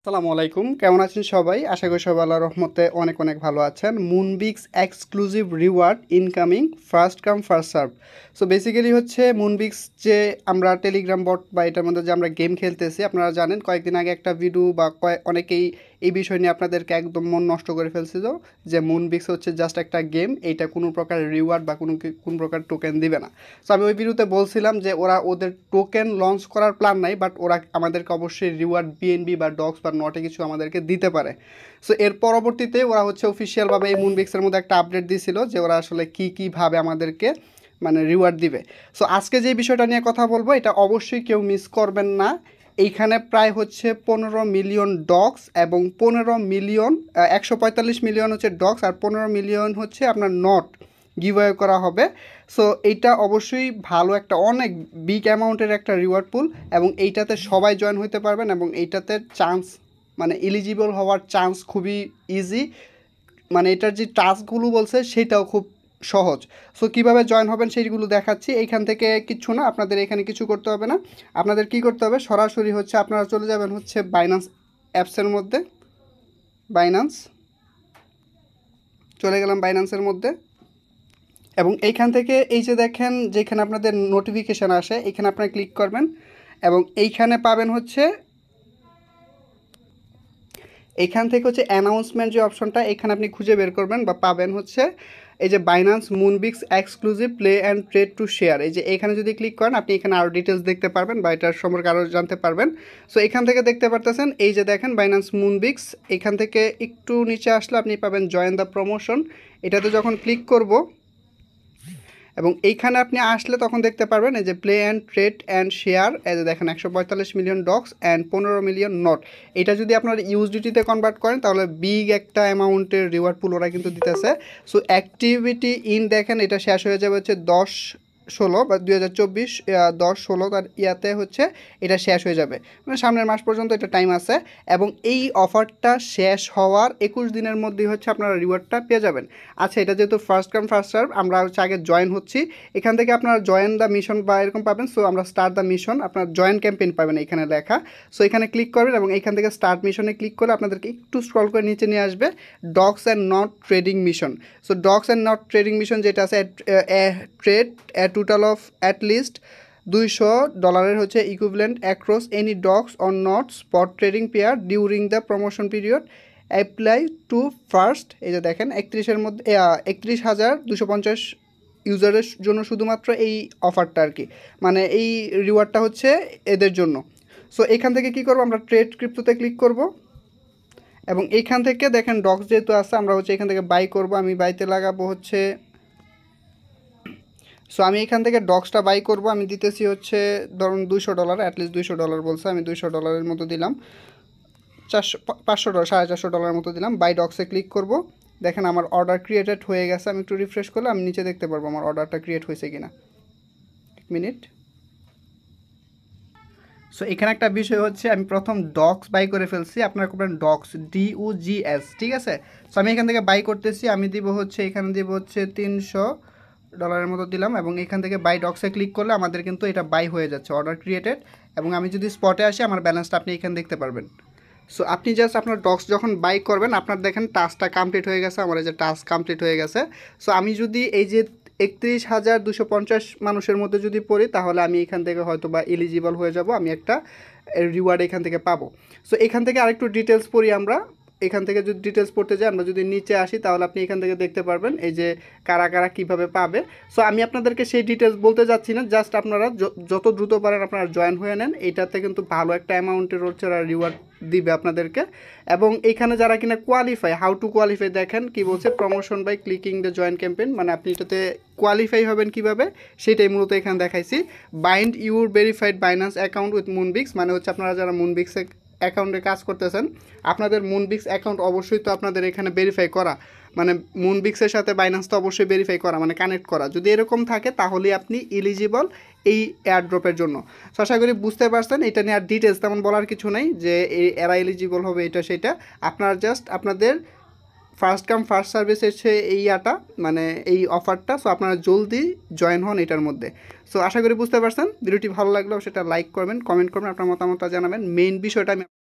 আসসালামু আলাইকুম, কেমন আছেন সবাই? আশা করি সবাই আল্লাহর রহমতে অনেক অনেক ভালো আছেন। Moonbix exclusive reward incoming, first come first serve. So basically হচ্ছে মুনবিক্স যে আমরা টেলিগ্রাম বট বা এটার মধ্যে যে আমরা গেম খেলতেছি, আপনারা জানেন কয়েকদিন আগে একটা ভিডিও বা অনেকেই এই বিষয় নিয়ে আপনাদেরকে একদম মন নষ্ট করে ফেলছিল যে মুনবিক্স হচ্ছে জাস্ট একটা গেম, এইটা কোনো প্রকার রিওয়ার্ড বা কোনো প্রকার টোকেন দিবে না। সো আমি ওই ভিডিওতে বলছিলাম যে ওদের টোকেন লঞ্চ করার প্ল্যান নাই, বাট ওরা আমাদেরকে অবশ্যই রিওয়ার্ড বিএনবি বা ডক্স বা নটে কিছু আমাদেরকে দিতে পারে। সো এর পরবর্তীতে ওরা হচ্ছে অফিসিয়ালভাবে এই মুনবিক্সের মধ্যে একটা আপডেট দিয়েছিল যে ওরা আসলে কীভাবে আমাদেরকে মানে রিওয়ার্ড দিবে। সো আজকে যে বিষয়টা নিয়ে কথা বলবো এটা অবশ্যই কেউ মিস করবেন না। এইখানে প্রায় হচ্ছে 15 মিলিয়ন ডগস এবং 15 মিলিয়ন 145 মিলিয়ন হচ্ছে ডগস আর 15 মিলিয়ন হচ্ছে আপনার নট গিভওয়ে করা হবে। সো এইটা অবশ্যই ভালো একটা অনেক বিগ অ্যামাউন্টের একটা রিওয়ার্ড পুল এবং এইটাতে সবাই জয়েন হতে পারবেন এবং এইটাতে চান্স মানে এলিজিবল হওয়ার চান্স খুবই ইজি। মানে এটার যে টাস্কগুলো বলছে সেটাও খুব সহজ। সো কীভাবে জয়েন হবেন সেইগুলো দেখাচ্ছি। এইখান থেকে কিচ্ছু না, আপনাদের এখানে কিছু করতে হবে না। আপনাদের কি করতে হবে, সরাসরি হচ্ছে আপনারা চলে যাবেন হচ্ছে বাইন্যান্স অ্যাপসের মধ্যে। বাইন্যান্স চলে গেলাম বাইন্যান্সের মধ্যে এবং এইখান থেকে এই যে দেখেন যেখানে আপনাদের নোটিফিকেশান আসে এখানে আপনারা ক্লিক করবেন এবং এইখানে পাবেন হচ্ছে এইখান থেকে হচ্ছে অ্যানাউন্সমেন্ট যে অপশনটা এখানে আপনি খুঁজে বের করবেন বা পাবেন হচ্ছে এই যে Binance Moonbix exclusive play and trade to share. এই যে এখানে যদি ক্লিক করেন আপনি এখানে আরও ডিটেলস দেখতে পারবেন বা এটার সম্পর্কে আরও জানতে পারবেন। সো এখান থেকে দেখতে পারতেছেন এই যে দেখেন বাইন্যান্স মুনবিক্স, এখান থেকে একটু নিচে আসলে আপনি পাবেন জয়েন দ্য প্রমোশন। এটাতে যখন ক্লিক করব এবং এইখানে আপনি আসলে তখন দেখতে পারবেন এই যে play and trade and share, এই যে দেখেন 145 million Dogs and 15 million Not. এটা যদি আপনার ইউএসডিটিতে কনভার্ট করেন তাহলে বিগ একটা অ্যামাউন্টের রিওয়ার্ড পুল ওরা কিন্তু দিতেছে। সো অ্যাক্টিভিটি ইন দেখেন এটা শেষ হয়ে যাবে হচ্ছে 10/16 বা 2024 10/16 তার ইয়াতে হচ্ছে এটা শেষ হয়ে যাবে, মানে সামনের মাস পর্যন্ত এটা টাইম আছে এবং এই অফারটা শেষ হওয়ার 21 দিনের মধ্যেই হচ্ছে আপনারা রিওয়ার্ডটা পেয়ে যাবেন। আচ্ছা, এটা যেহেতু ফার্স্ট কাম ফার্স্ট সার্ভ, আমরা হচ্ছে আগে জয়েন হচ্ছি। এখান থেকে আপনারা জয়েন দ্য মিশন বা এরকম পাবেন। সো আমরা স্টার্ট দ্য মিশন, আপনার জয়েন ক্যাম্পেইন পাবেন এখানে লেখা। সো এখানে ক্লিক করবেন এবং এখান থেকে স্টার্ট মিশনে ক্লিক করে আপনাদেরকে একটু স্ক্রল করে নিচে নিয়ে আসবে dogs and not trading mission. So dogs and not trading mission যেটা আছে ট্রেড টোটাল অফ অ্যাটলিস্ট $200 হচ্ছে equivalent across any dogs or not spot trading pair during the promotion period apply to first. এই যে দেখেন 31-এর মধ্যে 31,250 ইউজারের জন্য শুধুমাত্র এই অফারটা আর কি, মানে এই রিওয়ার্ডটা হচ্ছে এদের জন্য। সো এখান থেকে কি করব, আমরা ট্রেড ক্রিপ্টোতে ক্লিক করব এবং এইখান থেকে দেখেন ডক্স যেহেতু আছে আমরা হচ্ছে এখান থেকে বাই করব। আমি বাইতে লাগাবো হচ্ছে, সো আমি এখান থেকে ডক্সটা বাই করব। আমি দিতেছি হচ্ছে ধরুন $200, অ্যাটলিস্ট $200 বলছে, আমি $200 মতো দিলাম। 500 $450 মতো দিলাম। বাই ডক্সে ক্লিক করব। দেখেন আমার অর্ডার ক্রিয়েটেড হয়ে গেছে। আমি একটু রিফ্রেশ করলে আমি নিচে দেখতে পারবো আমার অর্ডারটা ক্রিয়েট হয়েছে কিনা। এক মিনিট। সো এখানে একটা বিষয় হচ্ছে আমি প্রথম ডক্স বাই করে ফেলছি, আপনারা করবেন ডক্স DOGS, ঠিক আছে। সো আমি এখান থেকে বাই করতেছি, আমি দিব হচ্ছে এখানে দিব হচ্ছে $300 মতো দিলাম এবং এখান থেকে বাই ডক্সে ক্লিক করলে আমাদের কিন্তু এটা বাই হয়ে যাচ্ছে, অর্ডার ক্রিয়েটেড। এবং আমি যদি স্পটে আসি আমার ব্যালেন্সটা আপনি এখানে দেখতে পারবেন। সো আপনি জাস্ট আপনার ডক্স যখন বাই করবেন আপনার দেখেন টাস্কটা কমপ্লিট হয়ে গেছে, আমার এই যে টাস্ক কমপ্লিট হয়ে গেছে। সো আমি যদি এই যে 31,250 মানুষের মধ্যে যদি পড়ি তাহলে আমি এখান থেকে হয়তো বা এলিজিবল হয়ে যাব, আমি একটা রিওয়ার্ড এখান থেকে পাবো। সো এখান থেকে আরেকটু ডিটেলস পড়ি আমরা। এখান থেকে যদি ডিটেলস পড়তে যাই, আমরা যদি নিচে আসি তাহলে আপনি এখান থেকে দেখতে পারবেন এই যে কারা কারা কীভাবে পাবে। সো আমি আপনাদেরকে সেই ডিটেলস বলতে যাচ্ছি না, জাস্ট আপনারা যত দ্রুত পারেন আপনারা জয়েন হয়ে নেন। এইটাতে কিন্তু ভালো একটা অ্যামাউন্টের হচ্ছে রিওয়ার্ড দিবে আপনাদেরকে। এবং এইখানে যারা কিনা কোয়ালিফাই, হাউ টু কোয়ালিফাই দেখেন কি বলছে, promotion by clicking the join campaign, মানে আপনি এটাতে কোয়ালিফাই হবেন কিভাবে সেটাই মূলত এখানে দেখাইছি। Bind your verified Binance account with Moonbix, মানে হচ্ছে আপনারা যারা মুনবিক্সে অ্যাকাউন্টে কাজ করতেছেন আপনাদের মুনবিক্স অ্যাকাউন্ট অবশ্যই তো আপনাদের এখানে ভেরিফাই করা, মানে মুনবিক্সের সাথে বাইন্যান্স তো অবশ্যই ভেরিফাই করা, মানে কানেক্ট করা। যদি এরকম থাকে তাহলে আপনি এলিজিবল এই এয়ারড্রপের জন্য। সো আশা করি বুঝতে পারছেন, এটা নিয়ে আর ডিটেলস তেমন বলার কিছু নেই যে এরা এলিজিবল হবে এটা সেটা। আপনারা জাস্ট আপনাদের ফার্স্ট কাম ফার্স্ট সার্ভিস হচ্ছে এই ইয়াটা, মানে এই অফারটা। সো আপনারা জলদি জয়েন হন এটার মধ্যে। সো আশা করি বুঝতে পারছেন। ভিডিওটি ভালো লাগলেও সেটা লাইক করবেন, কমেন্ট করবেন, আপনার মতামতটা জানাবেন। মেইন বিষয়টা আমি